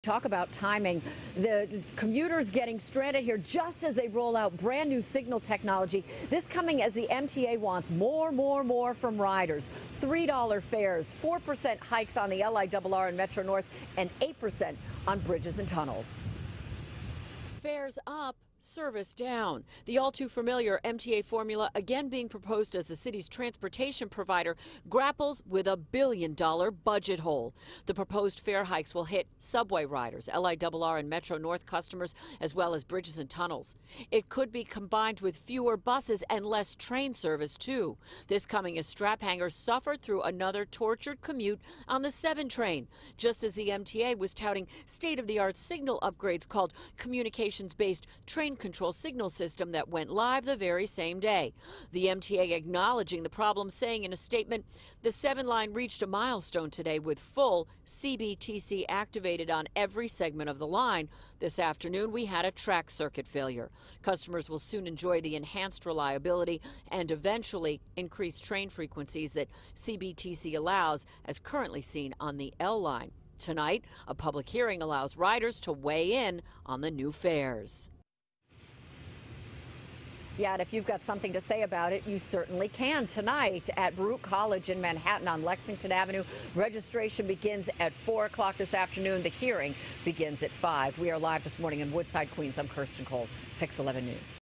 Talk about timing. The commuters getting stranded here just as they roll out brand new signal technology. This coming as the MTA wants more from riders. $3 fares, 4% hikes on the LIRR and Metro North, and 8% on bridges and tunnels. Fares up, service down. The all too familiar MTA formula, again being proposed as the city's transportation provider, grapples with a $1 billion budget hole. The proposed fare hikes will hit subway riders, LIRR and Metro North customers, as well as bridges and tunnels. It could be combined with fewer buses and less train service, too. This coming as strap hangers suffered through another tortured commute on the 7 train, just as the MTA was touting state-of-the-art signal upgrades called communications-based train control signal system that went live the very same day. The MTA acknowledging the problem, saying in a statement, the 7 line reached a milestone today with full CBTC activated on every segment of the line. This afternoon, we had a track circuit failure. Customers will soon enjoy the enhanced reliability and eventually increased train frequencies that CBTC allows, as currently seen on the L line. Tonight, a public hearing allows riders to weigh in on the new fares. Yeah, and if you've got something to say about it, you certainly can tonight at Baruch College in Manhattan on Lexington Avenue. Registration begins at 4 o'clock this afternoon. The hearing begins at 5. We are live this morning in Woodside, Queens. I'm Kirsten Cole, Pix 11 News.